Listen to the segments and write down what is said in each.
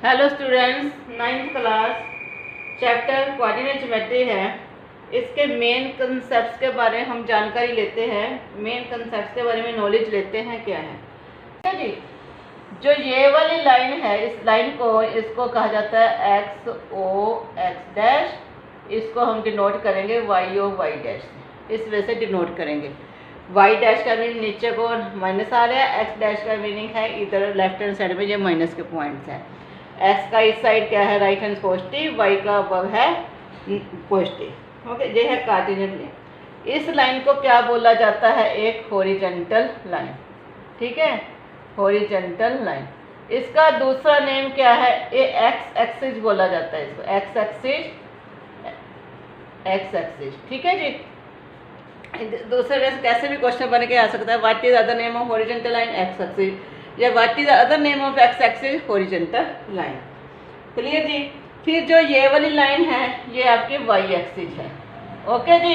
Hello students, 9th class chapter coordinate geometry है। इसके main concepts के बारे में हम जानकारी लेते हैं। मेन कंसेप्ट्स के बारे में नॉलेज लेते हैं क्या है। ठीक है जी। जो ये वाली लाइन है, इस लाइन को इसको कहा जाता है एक्स ओ एक्स डैश। इसको हम डिनोट करेंगे वाई ओ वाई डैश। इस वजह से डिनोट करेंगे। वाई डैश का मीनिंग नीचे को माइनस आ रहा है, एक्स डैश का मीनिंग है इधर लेफ्ट हैंड साइड में ये माइनस के पॉइंट्स हैं। एक्स का इस साइड क्या है, राइट हैंड पॉजिटिव, वाई का अबव है पॉजिटिव। ओके, ये है कोऑर्डिनेट लाइन। इस लाइन को क्या बोला जाता है, एक हॉरिजॉन्टल लाइन। ठीक है, हॉरिजॉन्टल लाइन। इसका दूसरा नेम क्या है, ये एक्स एक्सिस बोला जाता है इसको, एक्स एक्सिस, एक्स एक्सिस। ठीक है जी। दूसरे वे से कैसे भी क्वेश्चन बन के आ सकता है, what is other name of horizontal line, x axis, या what is other name of x axis, horizontal line. Clear जी। फिर जो ये वाली लाइन है ये आपकी वाई एक्सिस है। ओके जी।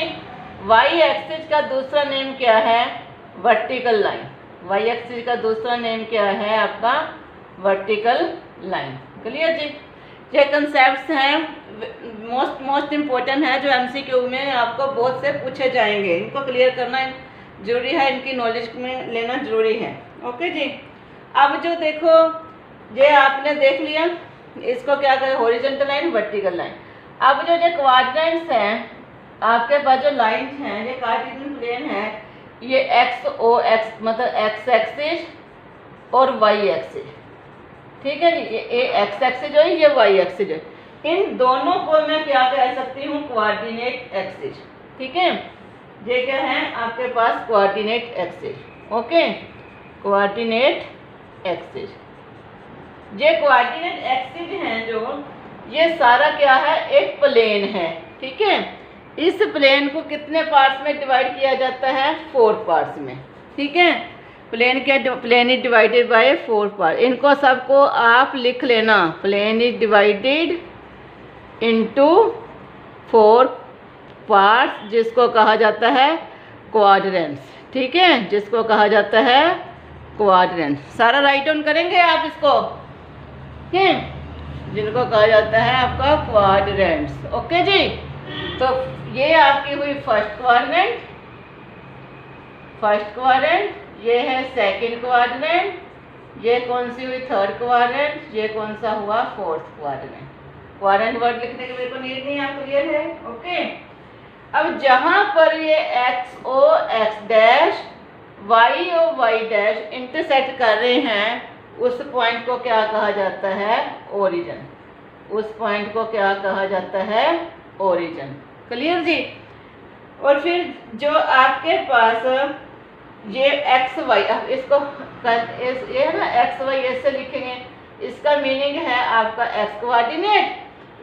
वाई एक्सिस का दूसरा नेम क्या है, वर्टिकल लाइन। वाई एक्सिस का दूसरा नेम क्या है आपका, वर्टिकल लाइन। क्लियर जी। ये कंसेप्ट्स हैं, मोस्ट इम्पोर्टेंट है, जो एमसीक्यू में आपको बहुत से पूछे जाएंगे। इनको क्लियर करना जरूरी है, इनकी नॉलेज में लेना जरूरी है। ओके जी। अब जो देखो, ये आपने देख लिया, इसको क्या करें, हॉरिजॉन्टल लाइन, वर्टिकल लाइन। अब जो कोऑर्डिनेट्स हैं आपके पास, जो लाइन हैं, ये कार्टेशियन प्लेन है, ये एक्स ओ एक्स मतलब एक्स एक्सिस और वाई एक्सिस। ठीक है जी। ये एक्स एक्सिस जो है, ये वाई एक्सिस है। इन दोनों को मैं क्या कह सकती हूँ, कोऑर्डिनेट एक्सिस। ठीक है, ये क्या है आपके पास, coordinate axis. Okay, coordinate axis. ये कोऑर्डिनेट एक्सिस हैं जो, ये सारा क्या है, एक प्लेन है। ठीक है, इस प्लेन को कितने पार्ट्स में डिवाइड किया जाता है, 4 पार्ट्स में। ठीक है, plane is divided by 4 part. इनको सबको आप लिख लेना, plane is divided into 4 parts, जिसको कहा जाता है क्वाड्रेंट्स। ठीक है, जिसको कहा जाता है क्वाड्रेंट। सारा राइट डाउन करेंगे आप इसको, ठीक है, जिनको कहा जाता है आपका क्वाड्रेंट्स। ओके जी। तो ये आपकी हुई फर्स्ट क्वाड्रेंट, ये है सेकंड क्वाड्रेंट, ये कौन सी हुई थर्ड क्वाड्रेंट, ये कौन सा हुआ फोर्थ क्वाड्रेंट। क्वाड्रेंट वर्ड लिखने के मेरे को नीड नहीं, आप क्लियर है। ओके। अब जहां पर ये x O x dash, y O y dash intersect कर रहे हैं, उस पॉइंट को क्या कहा जाता है, ओरिजिन। उस पॉइंट को क्या कहा जाता है, ओरिजिन। क्लियर जी। और फिर जो आपके पास ये एक्स वाई, अब इसको ये है ना, एक्स वाई ऐसे लिखेंगे, इसका मीनिंग है आपका एक्स कोऑर्डिनेट,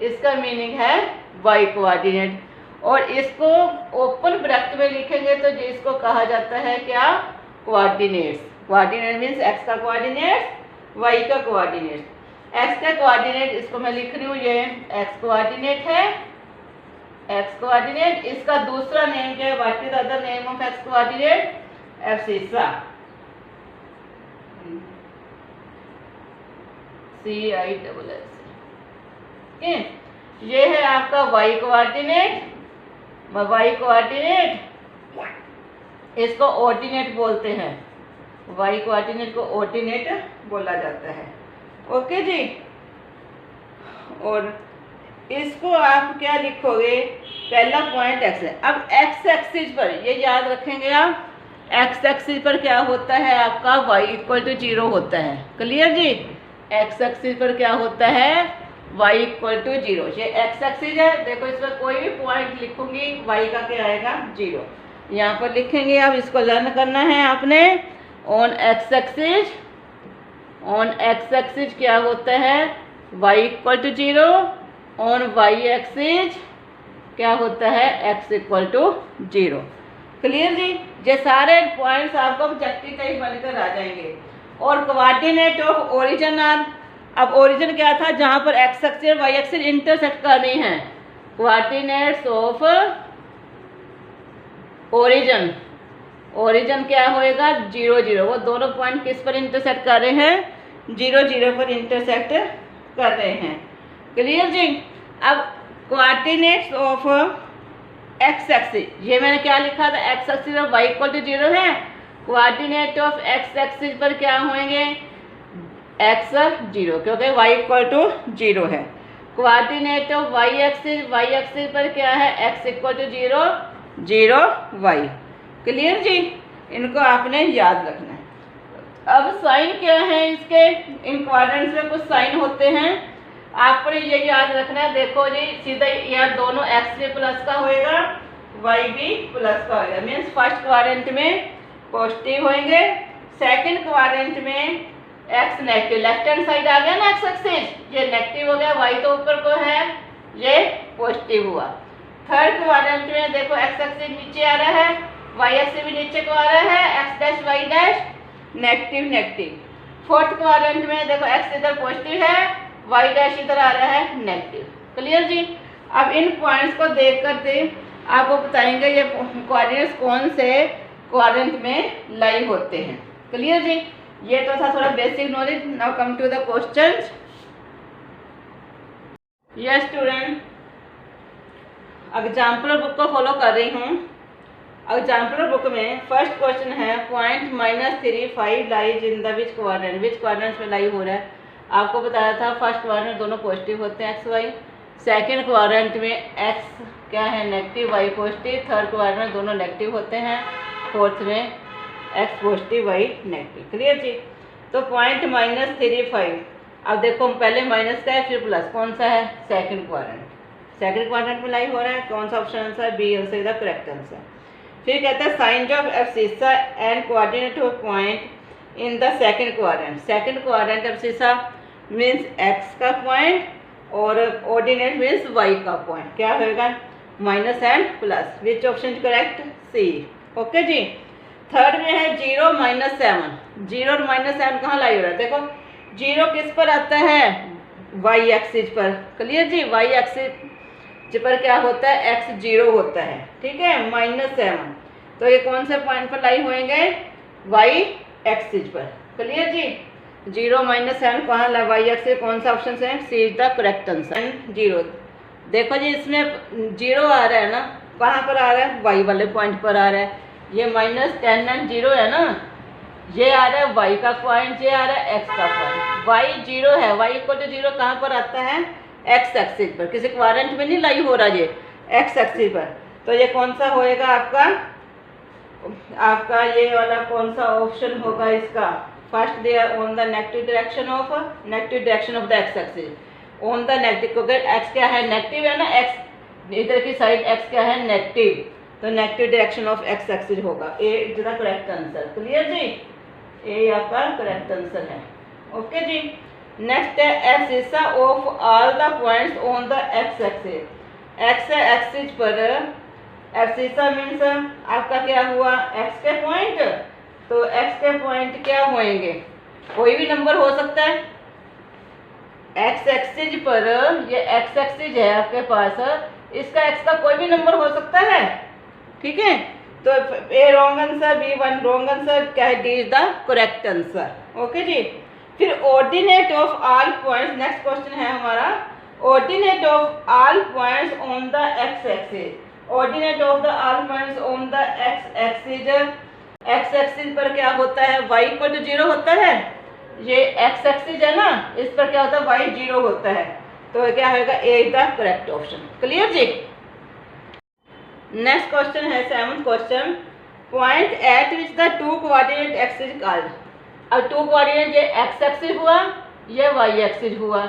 इसका मीनिंग है वाई कोऑर्डिनेट। और इसको ओपन ब्रैकेट में लिखेंगे तो जिसको कहा जाता है क्या, कोऑर्डिनेट्स। कोऑर्डिनेट मीन्स एक्स का कोऑर्डिनेट, वाई का कोऑर्डिनेट। एक्स का कोऑर्डिनेट इसको मैं लिख रही हूँ, ये एक्स कोऑर्डिनेट है, एक्स कोऑर्डिनेट। इसका दूसरा नेम क्या है, what is other name of x coordinate, abscissa, CISS। ये है आपका वाई कोऑर्डिनेट, इसको ऑर्डिनेट बोलते हैं, वाई कोऑर्डिनेट को ऑर्डिनेट बोला जाता है। ओके जी। और इसको आप क्या लिखोगे, पहला पॉइंट एक्स है। अब एक्स एक्सिस पर ये याद रखेंगे आप, एक्स एक्सिस पर क्या होता है आपका, y इक्वल टू 0 होता है। क्लियर जी। एक्स एक्सिस पर क्या होता है, y इक्वल टू 0। ये एक्स एक्सिस है, देखो इस पर कोई भी पॉइंट लिखूंगी, y का क्या आएगा, 0। यहाँ पर लिखेंगे आप, इसको लर्न करना है आपने। On X axis, on X axis क्या होता है, y equal to 0। On Y axis क्या होता है, x इक्वल टू 0। क्लियर जी। ये सारे पॉइंट्स आपको ऑब्जेक्टिव टाइप बनकर आ जाएंगे। और कोऑर्डिनेट ऑफ ओरिजिन आर, अब ओरिजिन क्या था, जहां पर एक्स एक्सिस और वाई एक्सिस इंटरसेक्ट कर रही हैं, कोऑर्डिनेट्स ऑफ ओरिजिन। ओरिजिन क्या होएगा, 0 0। वो दोनों पॉइंट किस पर इंटरसेक्ट कर रहे हैं, 0 0 पर इंटरसेक्ट कर रहे हैं। क्लियर जी। अब कोऑर्डिनेट्स ऑफ एक्स एक्सिस, ये मैंने क्या लिखा था, एक्स एक्सिस और वाई इक्वल टू 0 है। कोऑर्डिनेट ऑफ एक्स एक्सिस पर क्या होंगे, एक्स 0, क्योंकि वाई इक्वल टू 0 है। कोऑर्डिनेट ऑफ वाई एक्सिस पर क्या है, x equal to 0, 0 y. Clear जी, इनको आपने याद रखना है। अब साइन क्या है इसके, इन क्वाड्रेंट्स में कुछ साइन होते हैं, आपको ये याद रखना है। देखो जी, सीधा यहाँ दोनों एक्स भी प्लस का होएगा, वाई भी प्लस का होएगा। मीन्स फर्स्ट क्वाड्रेंट में पॉजिटिव होंगे, सेकंड क्वाड्रेंट में x negative. Left hand side आ गया ना एक्स एक्सिस, ये नेगेटिव हो गया, वाई तो ऊपर को है, ये पॉजिटिव हुआ। थर्ड क्वाड्रेंट में देखो एक्स एक्सिस नीचे आ रहा है, वाई एक्सिस भी नीचे को आ रहा है, X dash Y dash negative negative. Fourth quadrant में देखो एक्स इधर पॉजिटिव है, वाई डैश इधर आ रहा है नेगेटिव। क्लियर जी। अब इन पॉइंट्स को देख करके आपको बताएंगे ये कोऑर्डिनेट्स कौन से क्वाड्रेंट में लाई होते हैं। क्लियर जी, ये तो था थोड़ा basic knowledge. Now come to the questions. Yes student, example book को फॉलो कर रही हूँ। एग्जाम्पल बुक में फर्स्ट क्वेश्चन है, point -3, 5 lies in the which quadrant में लाई हो रहा है। आपको बताया था फर्स्ट क्वाड्रेंट दोनों पॉजिटिव होते हैं, एक्स वाई। सेकंड क्वाड्रेंट में एक्स क्या है negative, y positive. Third quadrant में दोनों नेगेटिव होते हैं, फोर्थ में x positive y negative. Clear जी। तो पॉइंट -3, 5। अब देखो पहले माइनस का है फिर प्लस, कौन सा है, सेकंड क्वाड्रेंट में लाई हो रहा है। कौन सा option answer, B answer is the correct answer. फिर कहता है sign of abscissa and coordinate of point in the second quadrant abscissa means X का पॉइंट और ऑर्डिनेट मीन्स वाई का पॉइंट। क्या होगा, minus and plus. Which option correct, C. Okay जी। Third में है 0 -7। 0 और -7 कहाँ लाई हो रहा है, देखो 0 किस पर आता है, वाई एक्सिस पर। क्लियर जी, वाई एक्सिस पर क्या होता है, x 0 होता है, ठीक है, -7। तो ये कौन से पॉइंट पर लाई होंगे, वाई एक्सिस पर। क्लियर जी। 0 -7 कहाँ ला, वाई एक्सिस, कौन सा ऑप्शन है, सी इज द करेक्ट आंसर। 0 देखो जी, इसमें 0 आ रहा है ना, कहाँ पर आ रहा है, वाई वाले पॉइंट पर आ रहा है। ये -10 एंड 0 है ना, ये आ रहा है वाई का पॉइंट, ये आ रहा है एक्स का पॉइंट। वाई 0 है, वाई इक्वल टू 0 कहाँ पर आता है, एक्स एक्सिस पर। किसी क्वाड्रेंट में नहीं लाई हो रहा, ये एक्स एक्सिस पर। तो ये कौन सा होएगा आपका ये वाला कौन सा ऑप्शन होगा इसका, first they are on the negative direction of the x axis, on the negative, क्योंकि एक्स क्या है, नेगेटिव है ना, एक्स इधर की साइड एक्स क्या है, नेगेटिव, तो negative direction of x axis होगा। A is the correct answer. Clear जी, ए आपका करेक्ट आंसर है। ओके जी। नेक्स्ट है abscissa of all the points on the x axis. X axis पर एब्सिसा मीन्स आपका क्या हुआ, एक्स के पॉइंट। तो एक्स के पॉइंट क्या होंगे, कोई भी नंबर हो सकता है। एक्स एक्सिस पर, ये एक्स एक्सिस है आपके पास, इसका एक्स का कोई भी नंबर हो सकता है, ठीक है। तो A wrong answer, B 1 wrong answer, क्या है, D is the correct answer. Okay जी। फिर ordinate of all points, next question है हमारा, ordinate of all points on the x axis. Ordinate of the all points on the x axis, x axis पर क्या होता है, Y equal to 0 होता है। ये एक्स एक्सिस है ना, इस पर क्या होता है, वाई 0 होता है। तो क्या होगा, A is the correct option. Clear जी। नेक्स्ट क्वेश्चन है 7th question, point at which the 2 coordinate axis called. अब 2 कोऑर्डिनेट, ये एक्स एक्सिस हुआ, ये वाई एक्सिस हुआ।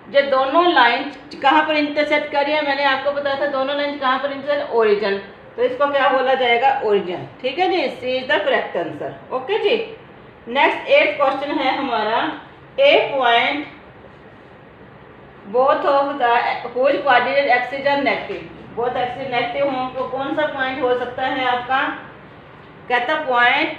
ये दोनों लाइन कहाँ पर इंटरसेक्ट कर रही है, मैंने आपको बताया था दोनों लाइन कहाँ पर इंटरसेक्ट, ओरिजिन। तो इसको क्या बोला जाएगा, ओरिजिन। ठीक है जी, C is the correct answer. Okay जी। नेक्स्ट 8th क्वेश्चन है हमारा, a point both of the whose coordinate axis are negative. Both axis negative हों तो कौन सा पॉइंट हो सकता है आपका, कहता point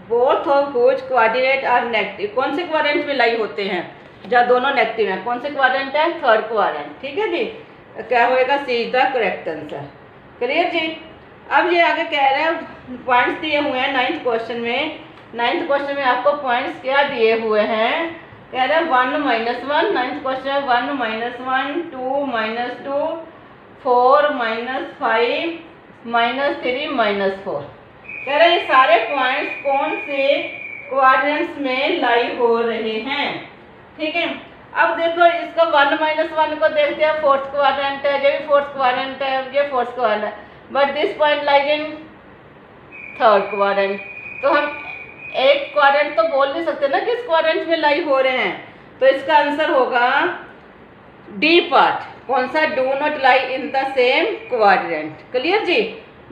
both of whose coordinate are negative. कौन से क्वाड्रेंट में लाई होते हैं, जहाँ दोनों नेगेटिव हैं, कौन से क्वाड्रेंट है, थर्ड क्वाड्रेंट। ठीक है जी, क्या होएगा, C is the correct answer. Clear जी। अब ये आगे कह रहे हैं पॉइंट्स दिए हुए हैं 9th क्वेश्चन में। 9th क्वेश्चन में आपको पॉइंट्स क्या दिए हुए हैं, कह रहे हैं 1 माइनस 1, 9th क्वेश्चन है 1 minus 1, 2 minus 2, 4 minus 5, minus 3, minus 4। कह रहे हैं ये सारे पॉइंट्स कौन से क्वाड्रेंट्स में लाई हो रहे हैं। ठीक है, अब देखो इसको 1 माइनस 1 को देखते हैं, फोर्थ क्वाड्रेंट है, ये भी फोर्थ क्वाड्रेंट है, ये फोर्थ क्वाड्रेंट है, but this point lies in third quadrant. तो हम एक क्वाड्रेंट तो बोल नहीं सकते ना किस क्वाड्रेंट में लाई हो रहे हैं, तो इसका आंसर होगा डी पार्ट। कौन सा? Do not lie in the same quadrant. Clear जी,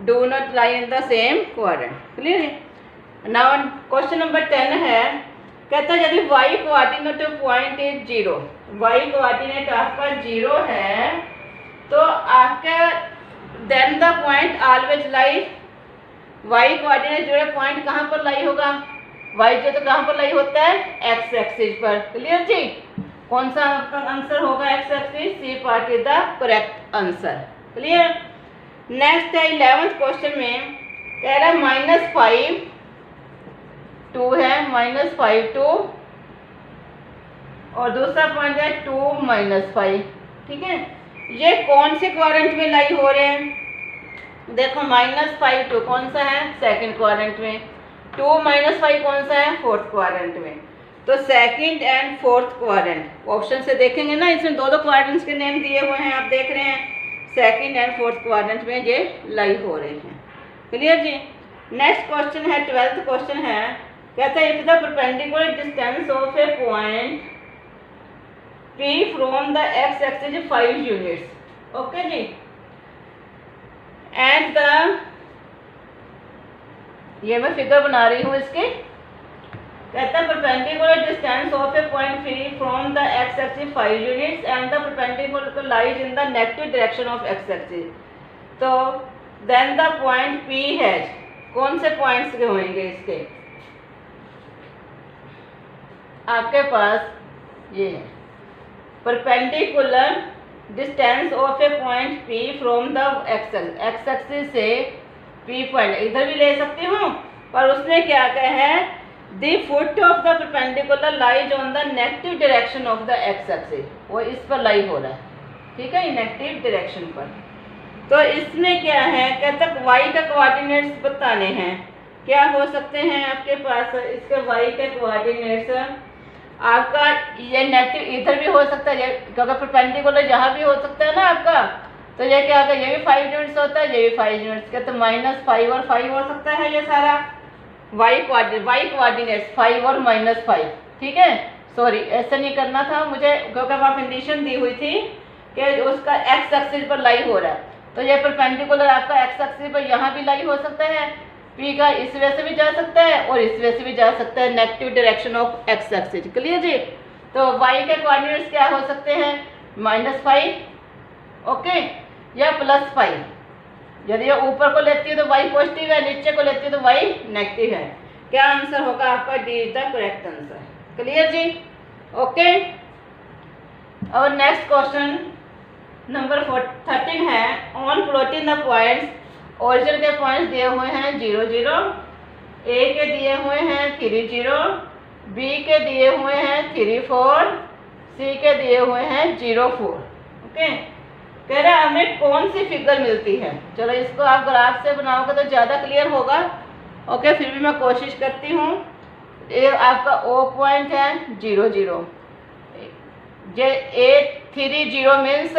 do not lie in the same quadrant. Clear है। नाउ क्वेश्चन नंबर 10 है, कहता है यदि y coordinate of point is 0, y coordinate आपका 0 है, तो आपका then the point always lie, y coordinate जो है पॉइंट कहाँ पर लाई होगा? y जो तो कहाँ पर लाई होता है? x एक्सिस पर। क्लियर जी, कौन सा आपका आंसर होगा? x axis. C part is the correct answer. Clear. Next है 11th क्वेश्चन में, कह रहा है -5 2 है, -5 2, और दूसरा पॉइंट है 2 - 5। ठीक है, ये कौन से क्वाड्रेंट में लाई हो रहे हैं? देखो -5 2 कौन सा है? सेकंड क्वाड्रेंट में। 2 - 5 कौन सा है? फोर्थ क्वाड्रेंट में। तो second and fourth quadrant option से देखेंगे ना, इसमें दो क्वाड्रेंट्स के नेम दिए हुए हैं, आप देख रहे हैं। सेकंड एंड फोर्थ क्वाड्रेंट में ये लाई हो रहे हैं। क्लियर जी। नेक्स्ट क्वेश्चन है 12th क्वेश्चन है, कहता है if the perpendicular distance of a point P from the x axis 5 units. Okay जी, एंड द, ये मैं फिगर बना रही हूँ इसकी। कहता है perpendicular distance of a point P from the x axis 5 units and the perpendicular lies in the negative direction of x axis. तो then the point P has, कौन से पॉइंट्स के होंगे इसके? आपके पास ये है perpendicular distance of a point P from the x axis से P पॉइंट, इधर भी ले सकती हूँ, पर उसमें क्या कहा है? The foot of the perpendicular lies on the negative direction of the x axis, वो इस पर लाई हो रहा है। ठीक है, नेगेटिव डायरेक्शन पर। तो इसमें क्या है? कहता है y का कोऑर्डिनेट्स बताने हैं। क्या हो सकते हैं आपके पास इसके y के कोऑर्डिनेट्स? आपका ये नेगेटिव इधर भी हो सकता है, क्योंकि परपेंडिकुलर यहाँ भी हो सकता है ना आपका, तो ये क्या होगा? ये भी 5 यूनिट्स होता है, ये भी 5 यूनिट्स का, तो -5 और 5 हो सकता है ये सारा। y कोऑर्डिनेट्स 5 और -5। ठीक है, सॉरी ऐसा नहीं करना था मुझे, क्योंकि वहाँ कंडीशन दी हुई थी कि उसका x एक्सिस पर लाई हो रहा है, तो ये परपेंडिकुलर आपका x एक्सिस पर यहाँ भी लाई हो सकता है, P का इस वे से भी जा सकता है और इस वे से भी जा सकता है, negative direction of x axis. Clear जी। तो y के कोऑर्डिनेट्स क्या हो सकते हैं? -5, ओके, या +5। यदि ये ऊपर को लेती है तो y पॉजिटिव है, नीचे को लेती है तो y नेगेटिव है। क्या आंसर होगा आपका? D is the correct answer. Clear जी, ओके। और नेक्स्ट क्वेश्चन नंबर 13 है, on plotting the points, origin के पॉइंट्स दिए हुए हैं 0 0, A के दिए हुए हैं 3 0, B के दिए हुए हैं 3 4, C के दिए हुए हैं 0 4। ओके, कह रहा है हमें कौन सी फिगर मिलती है? चलो इसको आप ग्राफ से बनाओगे तो ज़्यादा क्लियर होगा। ओके, फिर भी मैं कोशिश करती हूँ। ये आपका O पॉइंट है 0 0, ये A3 0 मीन्स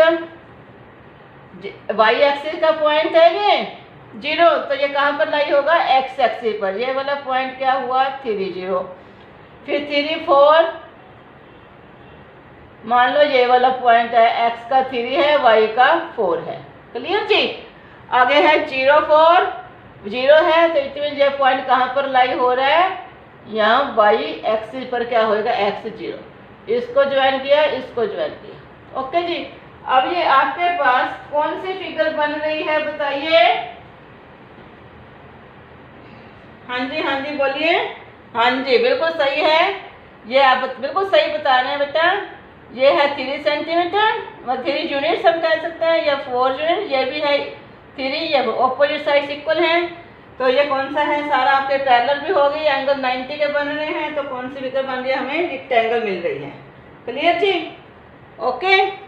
y एक्सिस का पॉइंट है ये 0, तो ये कहाँ पर लाई होगा? x एक्सिस पर। ये वाला पॉइंट क्या हुआ? 3 0। फिर 3 4, मान लो ये वाला पॉइंट है, x का 3 है, y का 4 है। क्लियर जी। आगे है 0 4 0 है, तो इसमें ये पॉइंट कहाँ पर लाई हो रहा है? यहाँ y एक्सिस पर क्या होएगा? x 0। इसको ज्वाइन किया, इसको ज्वाइन किया। ओके जी। अब ये आपके पास कौन सी फिगर बन रही है बताइए? हाँ जी बोलिए। हाँ जी, बिल्कुल सही है, ये आप बिल्कुल सही बता रहे हैं बेटा। ये है 3 सेंटीमीटर, 3 यूनिट्स हम कह सकते हैं, या 4 यूनिट, ये भी है 3, ये अपोजिट साइड इक्वल हैं। तो ये कौन सा है, सारा आपके पैरेलल भी हो गई, एंगल 90 के बन रहे हैं, तो कौन सी फिगर बन रही है, हमें रेक्टेंगल मिल रही है। क्लियर जी? ओके।